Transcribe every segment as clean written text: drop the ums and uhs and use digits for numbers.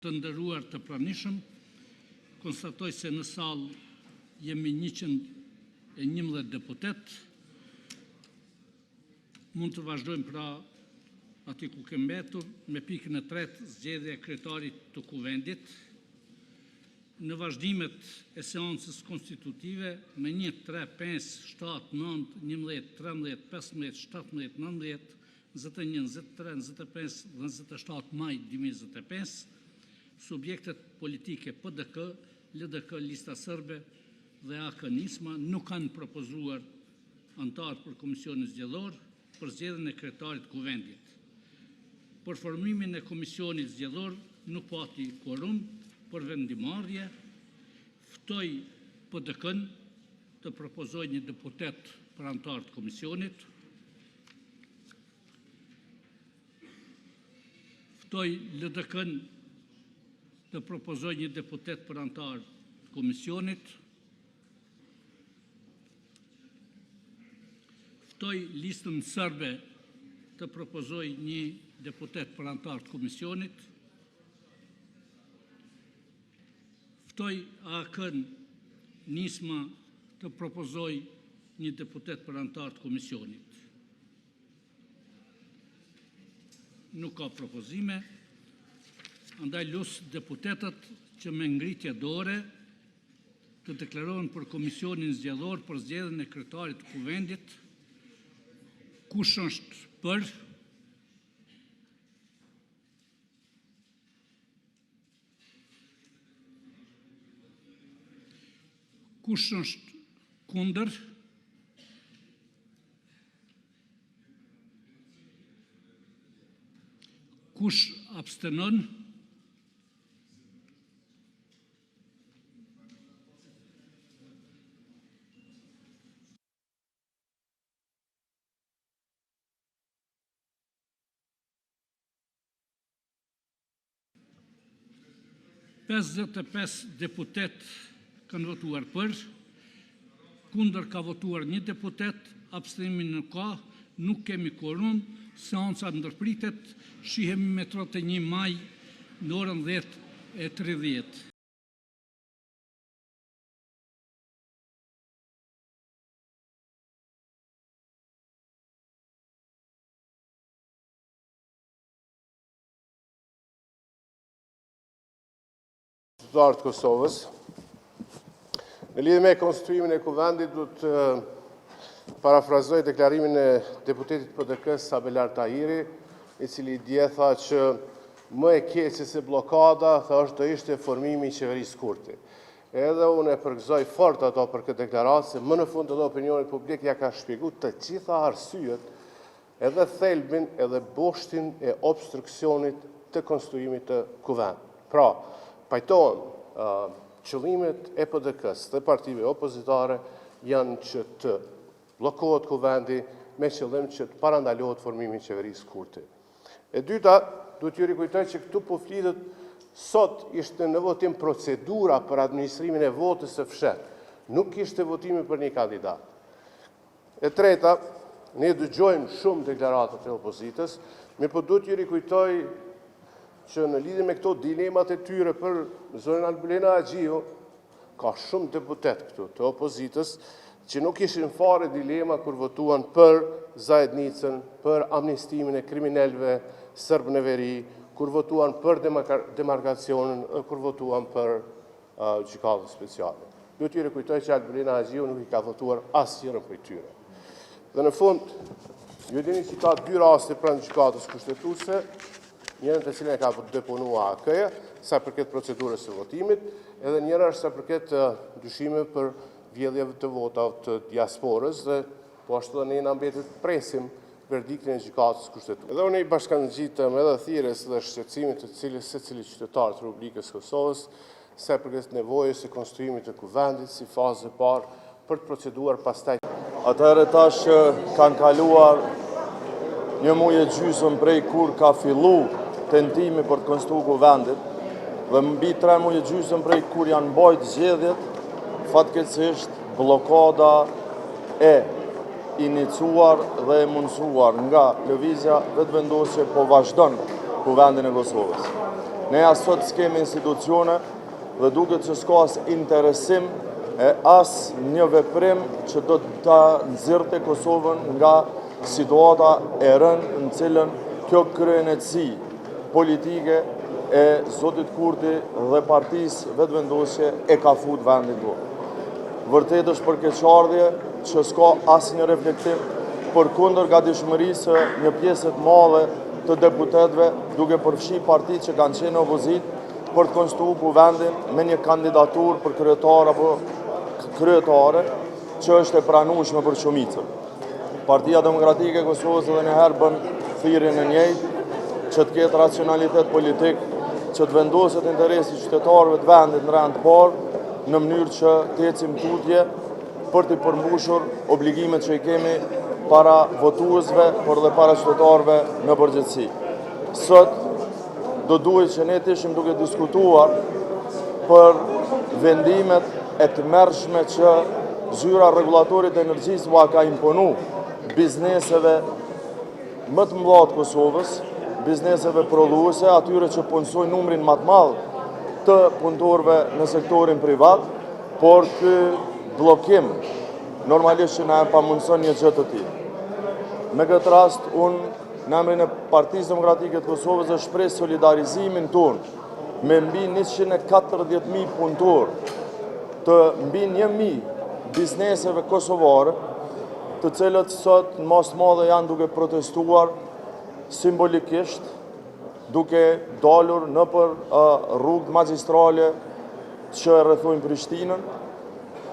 Të nderuar të pranishëm, konstatoj se në salë jemi 111 deputet. Mund të vazhdojmë pra aty ku kemi mbetur me pikën e 3, zgjedhja e kryetarit të kuvendit. Në vazhdimet e seancës konstitutive me 1, 3, 5, 7, 9, 11, 13, 15, 17, 19, 21, 23, 25 dhe 27 maj 2025, subjektet politike PDK, LDK, Lista Sërbe dhe AK-Nisma nuk kanë propozuar antar për Komisionin Zgjedhor për zgjedhjen e kryetarit të kuvendit. Për formimin e Komisionit Zgjedhor nuk pati quorum për vendimarrje. Ftoj PDK-n të propozojë një deputet për antar të komisionit. Ftoj LDK-n të propozoj një deputet për antar të komisionit. Ftoj Listën Sërbe të propozoj një deputet për antar të komisionit. Ftoj AK-n Nisma të propozoj një deputet për antar të komisionit. Nuk ka propozime. Andaj lusë deputetët që me ngritje dore të deklarohen për Komisionin Zgjedhor për zgjedhjen e kryetarit të kuvendit. Kush është për? Kush është kundër? Kush abstenon? Pesdhet deputet kanë votuar për, kundër ka votuar 1 deputet, abstenimin nuk ka, nuk kemi quorum, seanca ndërpritet, shihemi me 31 maj në orën 10:30. Qytetarët Kosovës. Në lidhje me konstituimin e kuvendit, du të parafrazoj deklarimin e deputetit PDK Sabelar Tahiri, i cili dje tha që më e keqe se blokada, tha është do ishte formimi i qeverisë kurti. Edhe unë e përgëzoj fort ato për këtë deklaratë, se më në fund edhe opinionit publik ja ka shpjeguar të gjitha arsyet, edhe thelbin, edhe boshtin e obstruksionit të konstituimit të kuvendit. Pra, pajtohen qëllimet e PDK-s dhe partive opozitare janë që të blokohet kuvendi me qëllim që të parandalohet formimi i qeverisë kurti. E dyta, duhet ju rikujtoj që këtu po flitet sot ishte në votim procedura për administrimin e votës së fshehtë, nuk ishte votimi për një kandidat. E treta, ne dëgjojmë shumë deklaratat e opozitës, me po duhet ju rikujtoj që në lidhje me këto dilemat e tyre për zonën Albulena Agjiu, ka shumë deputet këtu të opozitës që nuk ishin fare dilema kur votuan për Zajednicën, për amnistimin e kriminalëve sërbë në veri, kur votuan për demarkacionin, kur votuan për gjykatën speciale. Duhet t'ju rikujtoj që Albulena Agjiu nuk i ka votuar asnjërin prej tyre. Dhe në fund, ju dini që ka 2 raste pranë gjykatës kushtetuese, njërën të cilën e ka deponua AK-ja, sa përket procedurës së votimit, edhe njëra është sa përket dyshime për vjedhjeve të votave të diasporës, dhe po ashtu dhe ne na mbetet presim verdiktin e gjykatës kushtetuese. Edhe unë i bashkangjitëm edhe thirrjes dhe shqetësimit të cilës secili qytetar të Republikës Kosovës, sa përket nevojës së konstituimit të kuvendit si fazë e parë për të proceduar pastaj. Atëherë tash kanë kaluar 1 muaj e gjysmë prej kur ka fillu tentimi për të konstituuar kuvendit, dhe mbi 3 muaj e gjysmë prej kur janë mbajtur zgjedhjet, fatkeqësisht blokada e iniciuar dhe e mundësuar nga lëvizja vetëvendosje po vazhdon kuvendin e Kosovës. ne asot s'kemi institucione dhe duket që s'ka as interesim e as një veprim që do të nxirrte Kosovën nga situata e rënë në cilën kjo kryenetësi politike e Zotit Kurti dhe partisë vetëvendosje e ka fut vendin tonë. Vërtet është përkeqardhje që s'ka asnjë reflektim përkundër gatishmërisë së një pjesë të madhe të deputetëve duke përfshi partitë që kanë qenë opozit për të konstituuar kuvendin me një kandidaturë për kryetar apo kryetare që është e pranueshme për shumicën. Partia Demokratike e Kosovës edhe njëherë bën thirrjen e njëjtë që të ketë racionalitet politik, që të vendoset interesi qytetarëve të vendit në rand të parë, në mënyrë që të ecim tutje për të përmbushur obligimet që i kemi para votuesve, por dhe para qytetarëve në përgjithësi. Sot do duhet që ne të ishim duke diskutuar për vendimet e të mërshme që zyra rregullatorit të energjisë u ka imponu bizneseve më të mëdha të Kosovës, bizneseve prodhuese, atyre që punësojnë numrin më të madh të punëtorëve në sektorin privat, por ky bllokim normalisht që na pamundson një gjë të tillë. Me këtë rast, unë në emrin e Partisë Demokratike të Kosovës e shpreh solidarizimin tonë me mbi 140.000 punëtorë të mbi 1.000 bizneseve kosovare, të cilët sot në mas të madhe janë duke protestuar simbolikisht, duke dalur nëpër rrugët magjistrale që rrethojnë Prishtinën,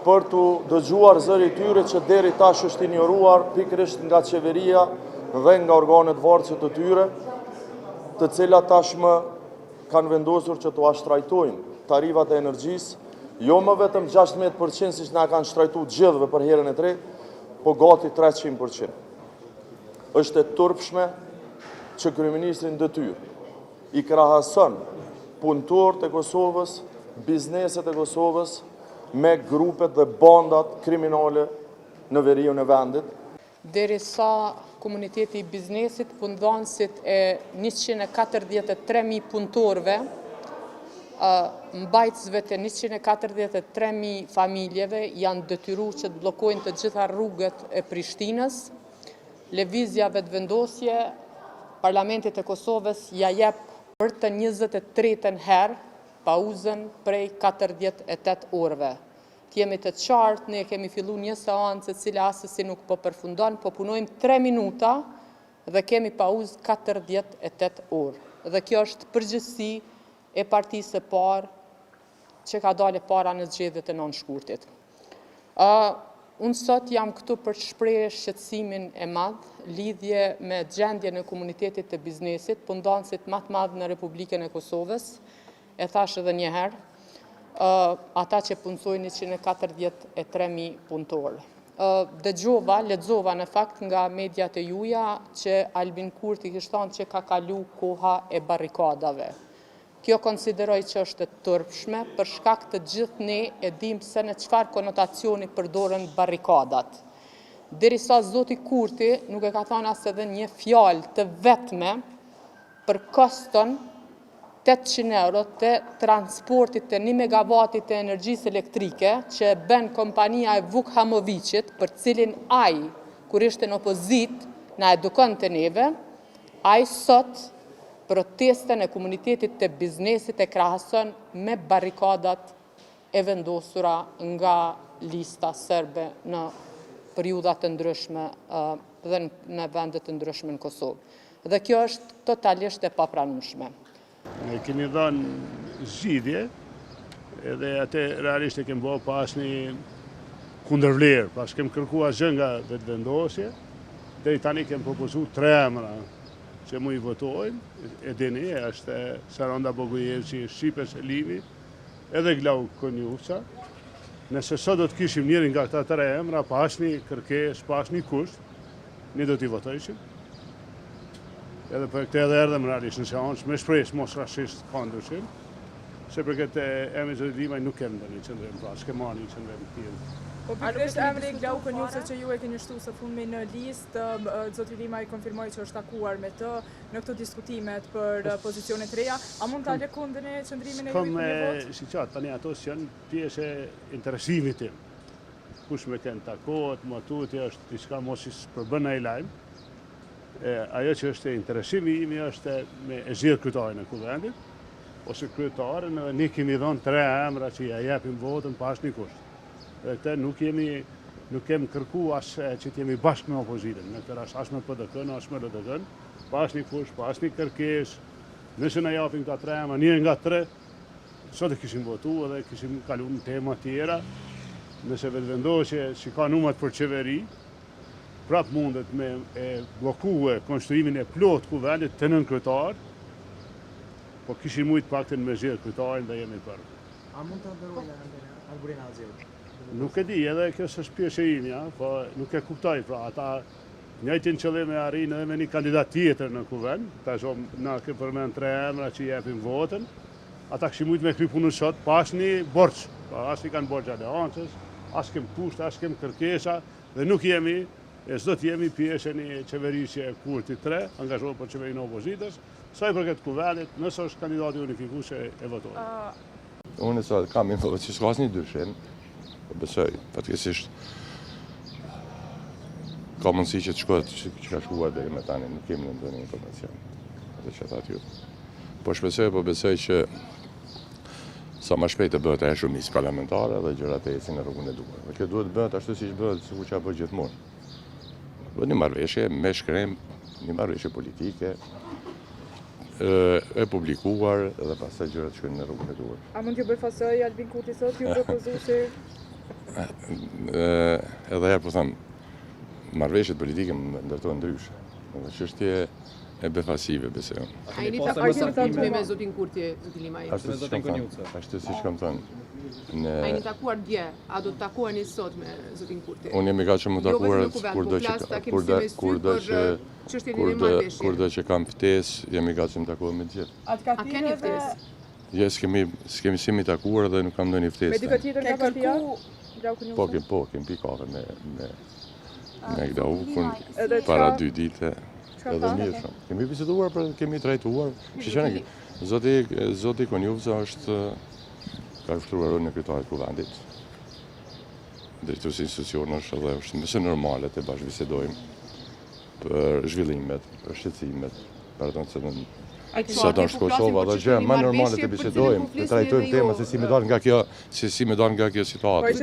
për të dëgjuar zëri tyre që deri tash është injoruar pikërisht nga qeveria dhe nga organet varëse të tyre, të cilat tashmë kanë vendosur që të ashtrajtojnë tarifat e energjisë, jo më vetëm 16% siç na kanë shtrajtuar gjithëve për herën e tretë, po gati 300%. Është e turpshme që kryeministri në detyrë i krahason punëtorët e Kosovës, bizneset e Kosovës me grupet dhe bandat kriminale në veriun e vendit. Derisa komuniteti i biznesit, punëdhënësit e 143.000 punëtorëve, mbajtësve të 143.000 familjeve janë detyruar që të bllokojnë të gjitha rrugët e Prishtinës, lëvizja vetëvendosje, Parlamentit e Kosovës ja jep për të 23 herë pauzën prej 48 orëve. Të jemi të qartë, ne kemi fillu një seancë e cila asesi nuk po përfundon, po punojmë 3 minuta dhe kemi pauzë 48 orë. Dhe kjo është përgjithësi e partisë së parë që ka dalë para në zgjedhjet e nënshkurtit. Unë sot jam këtu për të shprehur shqetësimin e madh lidhje me gjendjen e komunitetit të biznesit, punëdhënësit më të madh në Republikën e Kosovës, e thash edhe një herë, ata që punësojnë 143.000 punëtorë. Lexova në fakt nga mediat e juaja që Albin Kurti kishte thënë që ka kalu koha e barrikadave. Kjo konsideroj që është e turpshme, për shkak të gjithë ne e dim se në çfarë konotacioni përdoren barrikadat. Derisa zoti Kurti nuk e ka thënë as edhe një fjalë të vetme për koston 800 euro të transportit të 1 megavatit të energjisë elektrike që e bën kompania e Vuk Hamovicit, për cilin ai, kur ishte në opozit, na edukon të neve, ai sot protestën e komunitetit të biznesit e krahason me barrikadat e vendosura nga lista serbe në periudhat të ndryshme dhe në vendet të ndryshme në Kosovë. Dhe kjo është totalisht e papranueshme. Ne kemi dhënë zgjidhje, edhe atë realisht e kemi bërë pas një kundërvlerë, pas kemi kërkuar gjë nga vetëvendosje, deri tani kemi propozuar 3 emra që mu i votojnë, e dini, është Saranda Bogojevci, Shqipe Selimi, edhe Glau Konjuca. Nëse sot do të kishim njërin nga këta 3 emra, pas një kërkesë, pas një kusht, ne do t'i votojshim. Edhe për këtë edhe erdhëm realisht në seancë, me shpresë mos rastisht ka ndryshim. Se përket emrit Zoti Limaj nuk kem ndonjë qendrim, pra s'kem marrë një qendrim tjetër. Po pikërisht emri Glauku Njufse që ju e keni shtu së fundmi në listë, Zoti Limaj konfirmoi që është takuar me të në këto diskutimet për pozicionet reja. A mund ta lëkundeni qendrimin e juaj në vot? Si qatë, tani ato janë pjesë e interesimit tim. Kush me kënë takohet, më tutje është diçka mos i përbën ai lajm. Ajo që është interesimi imi është me e zgjedh kryetarin e kuvendit, ose kryetarin, edhe ne kemi dhënë 3 emra që ja japim votën pa asnjë kusht. Dhe këtë nuk kemi kërku as që t'jemi bashkë me opozitën, në këtë rast as me PDK-n, as me LDK-n, pa asnjë kusht, pa asnjë kërkesë. Nëse na japin këta 3 emra, një nga 3, sot e kishim votu edhe kishim kaluar në tema tjera. Nëse vetëvendosje që ka numrat për qeveri, prap mundet me blokue konstruimin e plot kuvendit të nën kryetar, po kishin mujt pakten me zgjedh kryetarin dhe jemi për. A mund të ndërrojë Alburin Azheu? Nuk e di, edhe kjo është pjesë e imja, po nuk e kuptoj, pra ata njëjtin qëllim e arrin edhe me një kandidat tjetër në kuvend, tash na ke përmend 3 emra që japin votën. Ata kishin mujt me kry punën sot, pa asnjë borxh, pra as i kanë borxh aleancës, as kem kusht, as kem kërkesa dhe nuk jemi s'do të jemi pjesë e një qeverisje e kurti 3, angazhohet për qeverinë e opozitës, sa i përket kuvendit, nëse është kandidati unifikuese e votohet. Unë sa kam informacion, që s'ka asnjë dyshim, po besoj, fatkeqësisht ka mundësi që të shkohet që ka shkuar deri më tani, nuk kemi ndonjë informacion. Atë që thatë ju. Po besoj që sa më shpejt të bëhet ajo shumicë parlamentare dhe gjërat e ecin në rrugën e duhur. Dhe kjo duhet bëhet ashtu siç bëhet, sikur çka bëhet gjithmonë. Një marrëveshje me shkrem, një marrëveshje politike, e publikuar dhe pastaj gjërat shkojnë në rrugën e duhur. A mund t'ju befasoj Albin Kurti sot, ju propozuesi? Edhe herë po them, marrëveshjet politike ndërtohen ndryshe. Dhe çështje e befasive besoj. A jeni takuar me zotin Kurti, zoti Limaj? Ashtu siç kam thënë. A jeni takuar dje, a do të takuani sot me zotin Kurti? Unë jam i gatshëm të kurdo që kam ftesë, jam i gatshëm të takohem me të gjithë. A keni ftesë? Jo, s'kemi si mi takuar dhe nuk kam ndonjë ftesë. Me dikë tjetër nga partia? Po, kemi pi kafe me Glaukun para 2 ditë. Edhe mirë shumë. Kemi biseduar, kemi trajtuar. Zoti Konjufse ka ushtruar rolin e kryetarit të kuvendit. Drejtuesi i institucionesh edhe është mëse normale të bashkëbisedojmë për zhvillimet, për shqetësimet, për ato që sa do është Kosova, dhe gjë më normale të bisedojmë, të trajtojmë tema se si më dal nga kjo situatë.